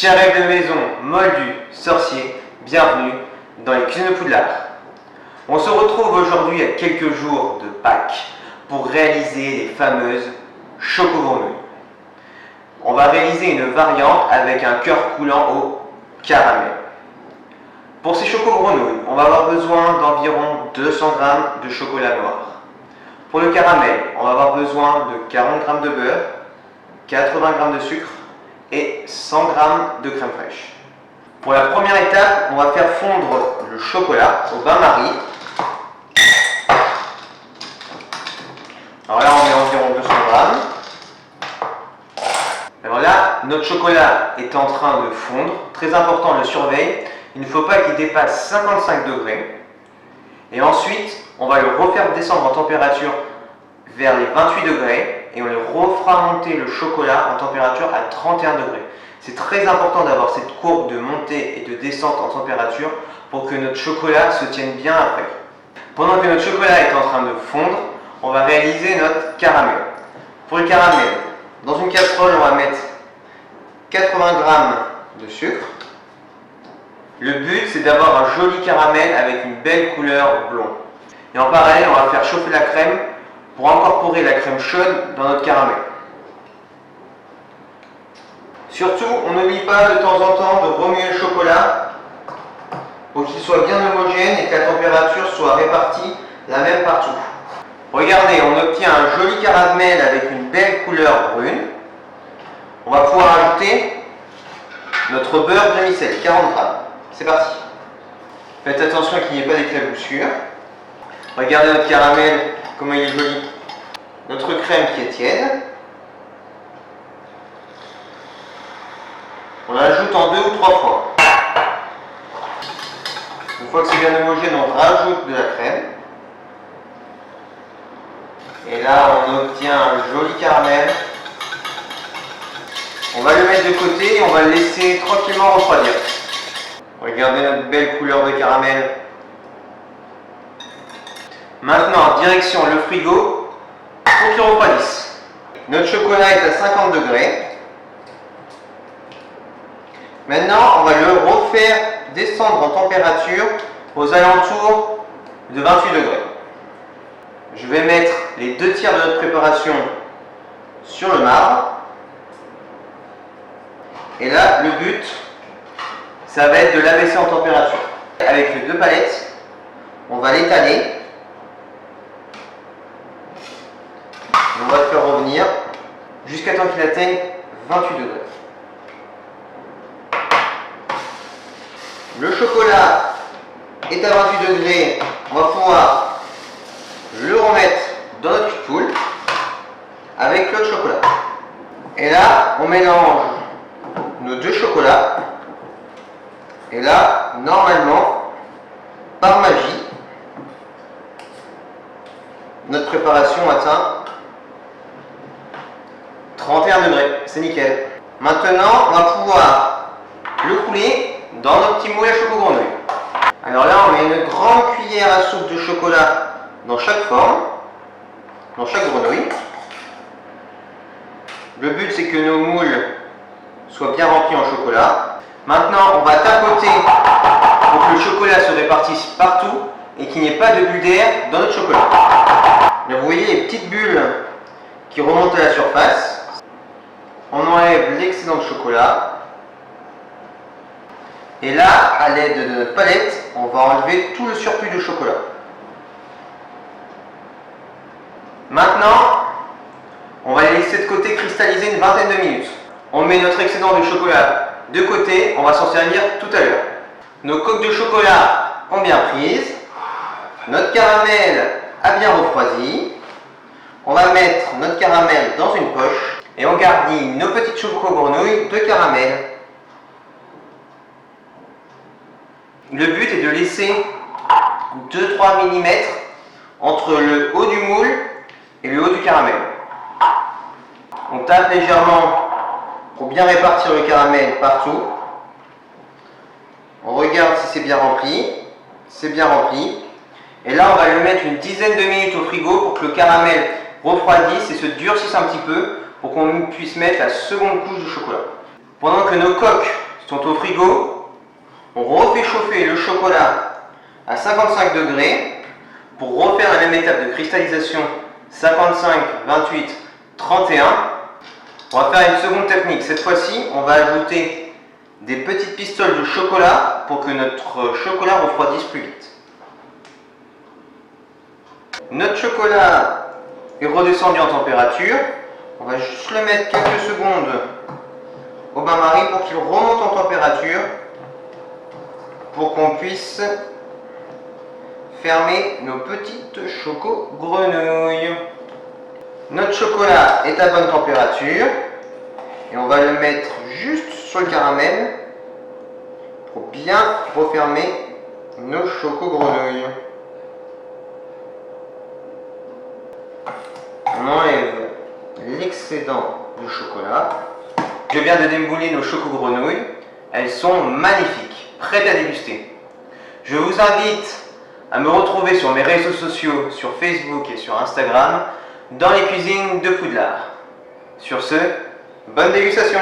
Chers élèves de maison, moldus, sorciers, bienvenue dans les cuisines de Poudlard. On se retrouve aujourd'hui à quelques jours de Pâques pour réaliser les fameuses choco-grenouilles. On va réaliser une variante avec un cœur coulant au caramel. Pour ces choco-grenouilles, on va avoir besoin d'environ 200 g de chocolat noir. Pour le caramel, on va avoir besoin de 40 g de beurre, 80 g de sucre et 100 g de crème fraîche. Pour la première étape, on va faire fondre le chocolat au bain-marie. Alors là, on met environ 200 g. Alors là, notre chocolat est en train de fondre. Très important, on le surveille. Il ne faut pas qu'il dépasse 55 degrés. Et ensuite, on va le refaire descendre en température vers les 28 degrés et on le refera monter le chocolat en température à 31 degrés. C'est très important d'avoir cette courbe de montée et de descente en température pour que notre chocolat se tienne bien après. Pendant que notre chocolat est en train de fondre, on va réaliser notre caramel. Pour le caramel, dans une casserole, on va mettre 80 g de sucre. Le but, c'est d'avoir un joli caramel avec une belle couleur blonde. Et en parallèle, on va faire chauffer la crème pour incorporer la crème chaude dans notre caramel. Surtout, on n'oublie pas de temps en temps de remuer le chocolat pour qu'il soit bien homogène et que la température soit répartie la même partout. Regardez, on obtient un joli caramel avec une belle couleur brune. On va pouvoir ajouter notre beurre demi-sel, 40 g. C'est parti. Faites attention qu'il n'y ait pas d'éclaboussure. Regardez notre caramel, comment il est joli. Notre crème qui est tiède. On l'ajoute en 2 ou 3 fois. Une fois que c'est bien homogène, on rajoute de la crème. Et là, on obtient un joli caramel. On va le mettre de côté et on va le laisser tranquillement refroidir. Regardez notre belle couleur de caramel. Maintenant, direction le frigo pour qu'il refroidisse. Notre chocolat est à 50 degrés. Maintenant, on va le refaire descendre en température aux alentours de 28 degrés. Je vais mettre les 2 tiers de notre préparation sur le marbre. Et là, le but, ça va être de l'abaisser en température. Avec les 2 palettes, on va l'étaler. On va le faire revenir jusqu'à temps qu'il atteigne 28 degrés. Le chocolat est à 28 degrés. On va pouvoir le remettre dans notre cuve avec l'autre chocolat. Et là, on mélange nos 2 chocolats. Et là, normalement, par magie, notre préparation atteint 31 degrés. C'est nickel. Maintenant, on va pouvoir le couler dans notre petit moule à choco-grenouille. Alors là, on met une grande cuillère à soupe de chocolat dans chaque forme, dans chaque grenouille. Le but, c'est que nos moules soient bien remplis en chocolat. Maintenant, on va tapoter pour que le chocolat se répartisse partout et qu'il n'y ait pas de bulles d'air dans notre chocolat. Là, vous voyez les petites bulles qui remontent à la surface. On enlève l'excédent de chocolat. Et là, à l'aide de notre palette, on va enlever tout le surplus de chocolat. Maintenant, on va les laisser de côté cristalliser une vingtaine de minutes. On met notre excédent de chocolat de côté, on va s'en servir tout à l'heure. Nos coques de chocolat ont bien prises. Notre caramel a bien refroidi. On va mettre notre caramel dans une poche et on garnit nos petites choco-grenouilles de caramel. Le but est de laisser 2-3 mm entre le haut du moule et le haut du caramel. On tape légèrement pour bien répartir le caramel partout. On regarde si c'est bien rempli. C'est bien rempli. Et là, on va le mettre une dizaine de minutes au frigo pour que le caramel refroidisse et se durcisse un petit peu pour qu'on puisse mettre la seconde couche de chocolat. Pendant que nos coques sont au frigo. On refait chauffer le chocolat à 55 degrés pour refaire la même étape de cristallisation 55, 28, 31. On va faire une seconde technique. Cette fois-ci, on va ajouter des petites pistoles de chocolat pour que notre chocolat refroidisse plus vite. Notre chocolat est redescendu en température. On va juste le mettre quelques secondes au bain-marie pour qu'il remonte en température pour qu'on puisse fermer nos petites choco-grenouilles. Notre chocolat est à bonne température et on va le mettre juste sur le caramel pour bien refermer nos choco-grenouilles. On enlève l'excédent de chocolat. Je viens de débouler nos choco-grenouilles. Elles sont magnifiques, prêtes à déguster. Je vous invite à me retrouver sur mes réseaux sociaux, sur Facebook et sur Instagram, dans les cuisines de Poudlard. Sur ce, bonne dégustation!